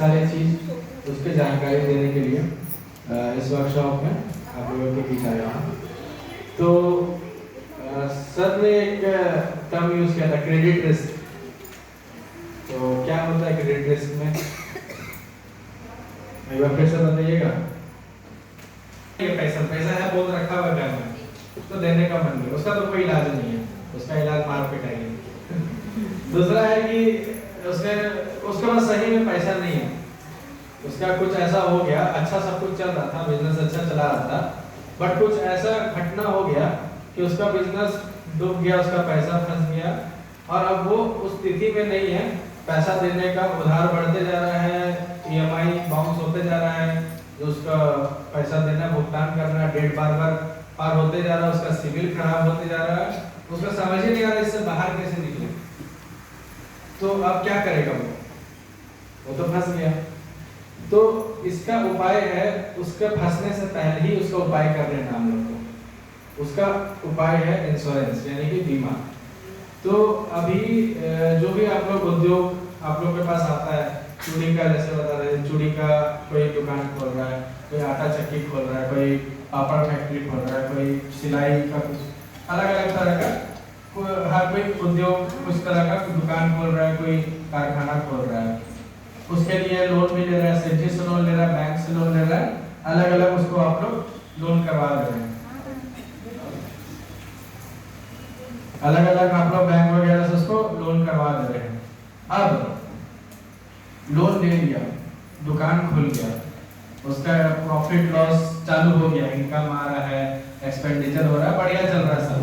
सारी चीज़ उसकी जानकारी देने के लिए इस वर्कशॉप में आप लोगों के बीच आया हूँ। तो सर ने एक टर्म यूज़ किया था, क्रेडिट रिस्क। तो क्या होता है क्रेडिट रिस्क में, एक बार फिर से बताइएगा। पैसा है बहुत रखा हुआ घर में, उसको देने का मन नहीं, उसका तो कोई इलाज नहीं है, उसका इलाज मार पिटाई। दूसरा है कि उसके पास सही में पैसा नहीं है, उसका कुछ ऐसा हो गया, अच्छा सब कुछ चल रहा था, बिजनेस अच्छा चला रहा था, बट कुछ ऐसा घटना हो गया कि उसका बिजनेस डूब गया, उसका पैसा फंस गया और अब वो उस स्थिति में नहीं है, पैसा देने का उधार बढ़ते जा रहा है, ईएमआई बाउंस होते जा रहा है, जो उसका पैसा देना भुगतान करना डेट बार बार पार होते जा रहा है, उसका सिविल खराब होते जा रहा है, उसका समझ ही नहीं आ रहा इससे बाहर कैसे निकले। तो अब क्या करेगा वो तो फंस गया। तो इसका उपाय है, उसके फंसने से पहले ही उसका उपाय कर लेना हम लोग को। उसका उपाय है इंश्योरेंस यानी कि बीमा। तो अभी जो भी आप लोग उद्योग आप लोग के पास आता है, चूड़ी का जैसे बता रहे हैं, चूड़ी का कोई दुकान खोल रहा है, कोई आटा चक्की खोल रहा है, कोई पापड़ फैक्ट्री खोल रहा है, कोई सिलाई का, कुछ अलग अलग तरह का हर कोई उद्योग कुछ तरह का दुकान खोल रहा है, कोई कारखाना खोल रहा है, उसके लिए लोन भी ले रहा है, सेठी से लोन ले रहा है, बैंक से लोन ले रहा है, अलग अलग उसको आप लोग लोन करवा दे रहे हैं, अलग अलग आप लोग बैंक वगैरह से उसको लोन करवा दे रहे हैं। अब लोन ले लिया, दुकान खुल गया, उसका प्रॉफिट लॉस चालू हो गया, इनकम आ रहा है, एक्सपेंडिचर हो रहा है, बढ़िया चल रहा है सब।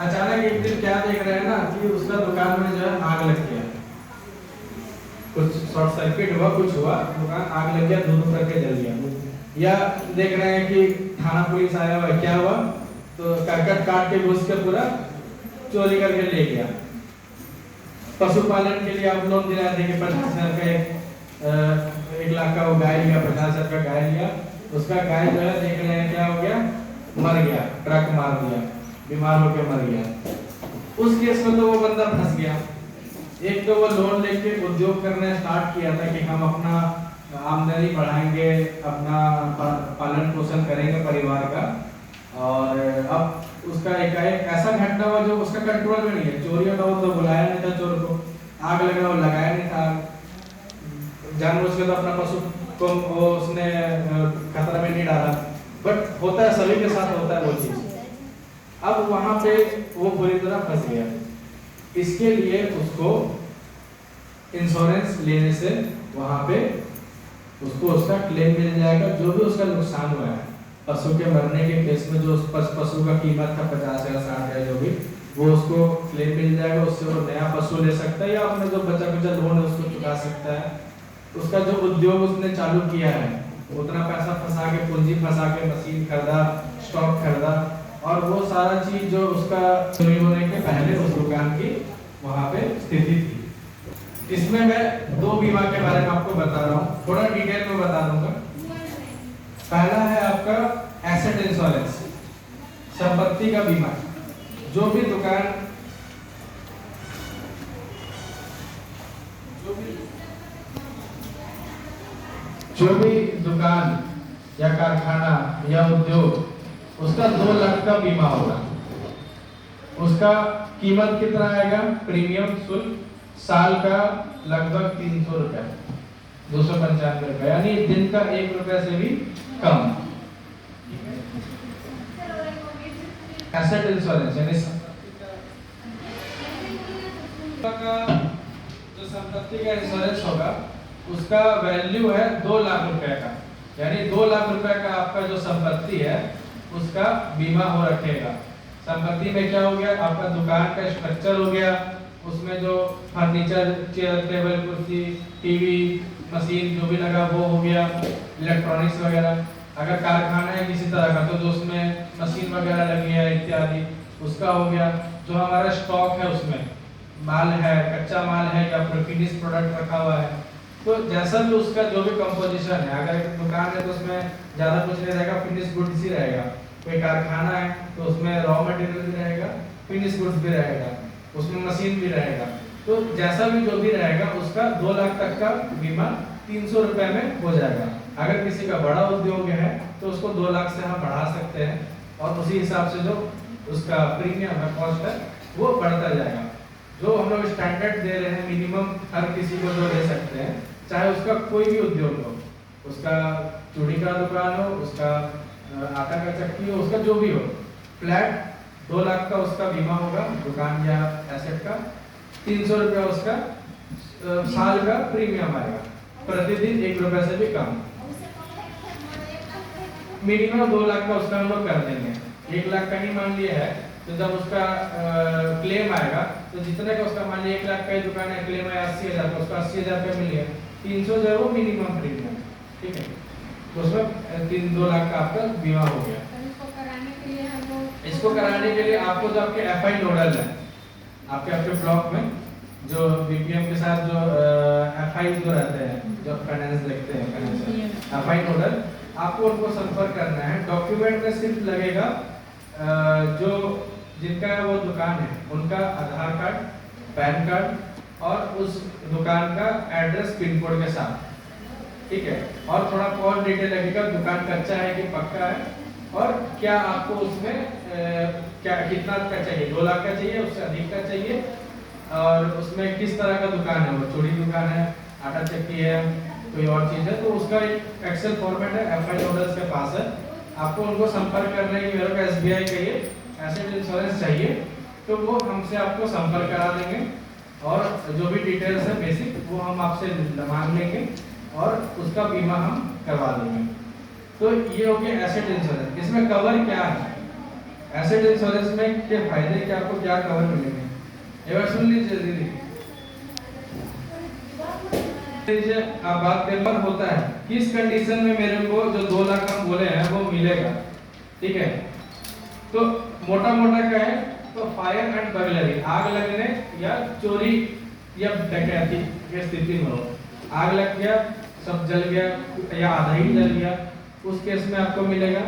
अचानक एक दिन क्या देख रहे हैं ना कि उसका दुकान में जो है आग लग गया, कुछ शॉर्ट सर्किट हुआ, कुछ हुआ, दुकान आग लग गया, धुआं करके जल गया। या देख रहे हैं कि थाना पुलिस आया हुआ, क्या हुआ, तो करकट काट के घुस के पूरा चोरी करके ले गया। पशुपालन के लिए आप लोन दिला देंगे 50,000 का, 1 लाख का वो गाय लिया, 50,000 का गाय लिया, उसका गाय जो है देख रहे हैं क्या हो गया, मर गया, ट्रक मार दिया, बीमार होकर मर गया। उस केस में तो वो बंदा फंस गया। एक तो वो लोन लेके उद्योग करने स्टार्ट किया था कि हम अपना आमदनी बढ़ाएंगे, अपना पालन पोषण करेंगे परिवार का, और अब उसका एकाएक ऐसा घटना हुआ जो उसका कंट्रोल में नहीं है, चोरियों का वो तो बुलाया नहीं था चोर को, आग लगा वो लगाया नहीं था, जानबूझ के तो अपना पशु को वो उसने खतरा में नहीं डाला, बट होता है, सभी के साथ होता है वो चीज। अब वहां पे वो पूरी तरह फंस गया। इसके लिए उसको इंश्योरेंस लेने से वहां पे उसको उसका क्लेम मिल जाएगा, जो भी उसका नुकसान हुआ है पशु के मरने के केस में, जो पशु का कीमत था 50 या 60 या जो भी, वो उसको क्लेम मिल जाएगा, उससे वो नया पशु ले सकता है या अपने जो बचा कुचा लोन है उसको चुका सकता है। उसका जो उद्योग उसने चालू किया है, उतना पैसा फंसा के, पूंजी फंसा के मशीन खरीदा, स्टॉक खरीदा, और वो सारा चीज जो उसका चोरी होने के पहले उस दुकान की वहां पे स्थिति थी। इसमें मैं 2 बीमा के बारे में आपको बता रहा हूँ, थोड़ा डिटेल में बता दूंगा। पहला है आपका एसेट इंश्योरेंस, संपत्ति का बीमा। जो भी दुकान या कारखाना या उद्योग, उसका 2 लाख का बीमा होगा। उसका कीमत कितना आएगा, प्रीमियम शुल्क साल का लगभग 300 रुपया, 295 रुपया, यानी दिन का 1 रुपया से भी कम। एसेट इंश्योरेंस यानी जो संपत्ति का इंश्योरेंस होगा, उसका वैल्यू है 2 लाख रुपए का, यानी 2 लाख रुपए का आपका जो संपत्ति है उसका बीमा हो रखेगा। संपत्ति में क्या हो गया, आपका दुकान का स्ट्रक्चर हो गया, उसमें जो फर्नीचर, चेयर टेबल कुर्सी टीवी मशीन जो भी लगा वो हो गया, इलेक्ट्रॉनिक्स वगैरह। अगर कारखाना है किसी तरह का तो जो उसमें मशीन वगैरह लगी है इत्यादि, उसका हो गया। जो हमारा स्टॉक है उसमें माल है, कच्चा माल है या फिर फिनिश प्रोडक्ट रखा हुआ है, तो जैसा भी उसका जो भी कंपोजिशन है, अगर एक दुकान है तो उसमें ज़्यादा कुछ नहीं रहेगा, फिनिश गुड्स ही रहेगा। कोई कारखाना है तो उसमें रॉ मटेरियल भी रहेगा, फिनिश गुड्स भी रहेगा, उसमें मशीन भी रहेगा। तो जैसा भी जो भी रहेगा उसका 2 लाख तक का बीमा 300 रुपए में हो जाएगा। अगर किसी का बड़ा उद्योग है तो उसको 2 लाख से हम बढ़ा सकते हैं और उसी हिसाब से जो उसका प्रीमियम है, कॉस्ट है, वो बढ़ता जाएगा। जो हम लोग स्टैंडर्ड दे रहे हैं मिनिमम हर किसी को जो दे सकते हैं, चाहे उसका कोई भी उद्योग हो, उसका चूड़ी का दुकान हो, उसका आटा का चक्की हो, उसका जो भी हो, फ्लैट 2 लाख का उसका बीमा होगा दुकान या एसेट का। 300 रुपया उसका साल का प्रीमियम आएगा, प्रतिदिन 1 रुपए से भी कम। मिनिमम 2 लाख का उसका हम लोग कर देंगे। 1 लाख का ही मान लिया है तो जब उसका क्लेम आएगा तो जितने का उसका मान लिया 1 लाख का ही दुकान है, क्लेम है 80,000 का, उसका 80,000 रुपये मिल गया। 300 जो है वो मिनिमम प्रीमियम, ठीक है, तो उसमें 2 लाख का आपका बीमा हो गया। इसको कराने के लिए आपको जो आपके एफआई नोडल है, आपके ब्लॉक में जो बीपीएम के साथ जो एफआई जो रहते हैं, जो फाइनेंस देखते हैं, फाइनेंशियल एफआई नोडल, आपको उनको संपर्क करना है। डॉक्यूमेंट में सिर्फ लगेगा जो जिनका वो दुकान है उनका आधार कार्ड, पैन कार्ड और उस दुकान का एड्रेस पिन कोड के साथ, ठीक है, और थोड़ा और डिटेल लगेगा, दुकान कच्चा है कि पक्का है, और क्या आपको उसमें क्या कितना का चाहिए, 2 लाख का चाहिए, उससे अधिक का चाहिए, और उसमें किस तरह का दुकान है, वो चूड़ी दुकान है, आटा चक्की है, कोई और चीज़ है, तो उसका एक एक्सेल फॉर्मेट है, एफआई नोडल्स के पास है। आपको उनको संपर्क करना है कि मेरे को एसबीआई का ये एसेट इंश्योरेंस चाहिए, तो वो हमसे आपको संपर्क करा देंगे और जो भी डिटेल्स है बेसिक वो हम आपसे मांग लेंगे और उसका बीमा हम करवा देंगे। तो ये हो गया एसेट इंश्योरेंस। इसमें कवर क्या है, एसेट इंश्योरेंस में के फायदे क्या, आपको क्या कवर मिलेंगे, एक बार सुन लीजिए दीदी। आप बात पेपर होता है किस कंडीशन में मेरे को जो 2 लाख हम बोले हैं वो मिलेगा, ठीक है, तो मोटा मोटा क्या है, तो फायर एंड बर्गलरी, आग लगने या चोरी या डकैती की स्थिति में हो, आग लग गया, सब जल गया या आधा ही जल गया, उस केस में आपको मिलेगा।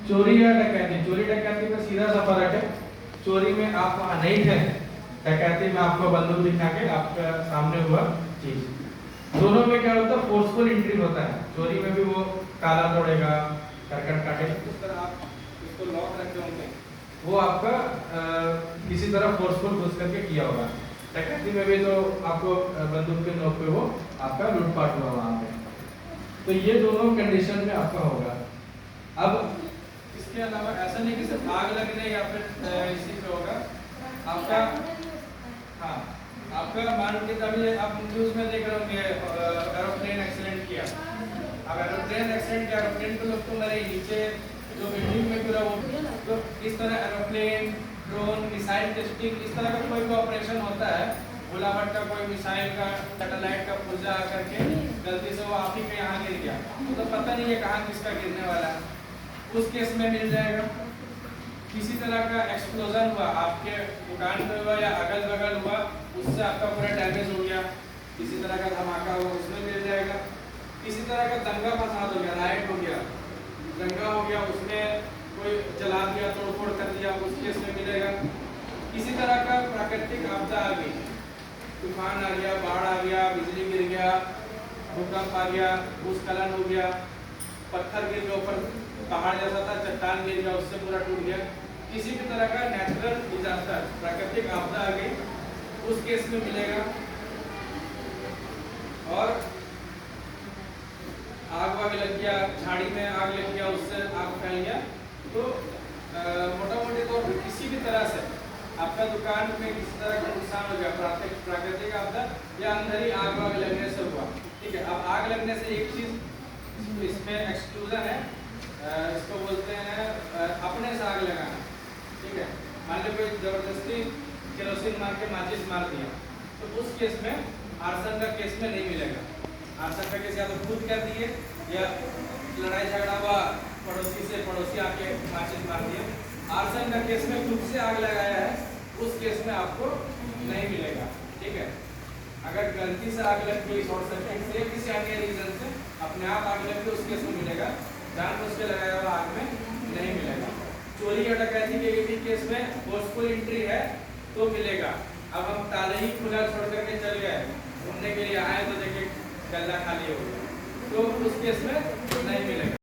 चोरी या डकैती, चोरी डकैती में सीधा सा फर्क है, चोरी में आप वहाँ नहीं थे, डकैती में आपको बंदूक दिखा के आपके सामने हुआ चीज। दोनों में क्या होता है, फोर्सफुल एंट्री होता है, चोरी में भी वो ताला तोड़ेगा, करकट काटेगा, उस तरह आप इसको लॉक रखे होंगे, वो आपका किसी तरह फोर्सफुल घुस करके किया होगा। डकैती में भी तो आपको बंदूक के नोक पे वो आपका लूटपाट हुआ वहाँ पे, तो ये दोनों कंडीशन में आपका होगा। अब इसके अलावा ऐसा नहीं कि सिर्फ आग लगने या फिर इसी पे होगा आपका, हाँ आपका मान के तभी आप न्यूज में देख रहे होंगे एरोप्लेन एक्सीडेंट किया, अब एरोप्लेन एक्सीडेंट किया, एरोप्लेन के लोग तो मरे, नीचे जो बिल्डिंग में गिरा वो, तो इस तरह एरोप्लेन, ड्रोन, मिसाइल टेस्टिंग, इस तरह का कोई भी ऑपरेशन होता है, गोलाबार का कोई मिसाइल का, सैटेलाइट का पुर्जा आकर के गलती से वो आप ही के यहाँ गिर गया, तो पता नहीं है कहाँ किसका गिरने वाला है, उस केस में मिल जाएगा। किसी तरह का एक्सप्लोजन हुआ, आपके दुकान पे हुआ या अगल बगल हुआ, उससे आपका पूरा डैमेज हो गया, किसी तरह का धमाका हुआ, उसमें मिल जाएगा। किसी तरह का दंगा फसाद हो गया, राइट हो गया, दंगा हो गया, उसमें कोई जला दिया, तोड़फोड़ कर दिया, उस केस में मिलेगा। किसी तरह का प्राकृतिक आपदा आ गई, तूफान आ गया, बाढ़ आ गया, बिजली गिर गया, भूकंप आ गया, भूस्खलन हो गया, पत्थर गिर गया, ऊपर पहाड़ जैसा था, चट्टान गिर गया, उससे पूरा टूट गया, किसी भी तरह का नेचुरल डिजास्टर, प्राकृतिक आपदा आ गई, उस केस में मिलेगा। और आग वाग लग गया, झाड़ी में आग लग गया, उससे आग फैल गया, तो मोटा मोटी तो किसी भी तरह से आपका दुकान में किसी तरह का नुकसान हो गया, प्राकृतिक आपदा या अंदर ही आग वाग लगने से हुआ, ठीक है। अब आग लगने से एक चीज इसमें एक्सक्लूजन है, इसको बोलते हैं अपने से आग लगाना, ठीक है। मान लो कोई जबरदस्ती केरोसिन मार के माचिस मार दिया, तो उस केस में आर्सन का केस में नहीं मिलेगा। आर्सन का केस या तो खुद कर दिए या लड़ाई झगड़ा हुआ पड़ोसी से, पड़ोसी आके माचिस मार दिया, आर्सन का केस में खुद से आग लगाया है, उस केस में आपको नहीं मिलेगा, ठीक है। अगर गलती से आग लग गई, शॉर्ट सर्किट से, किसी अन्य रीजन से अपने आप आग लग गई, उस केस में मिलेगा, जानबूझ के लगाया हुआ आग में नहीं मिलेगा। चोरी या डकैती के केस में फोर्सफुल एंट्री है तो मिलेगा। अब हम ताले ही खुला छोड़ करके चल गए, घूमने के लिए आए तो देखिए गल्ला खाली हो गया, तो उस केस में नहीं मिलेगा।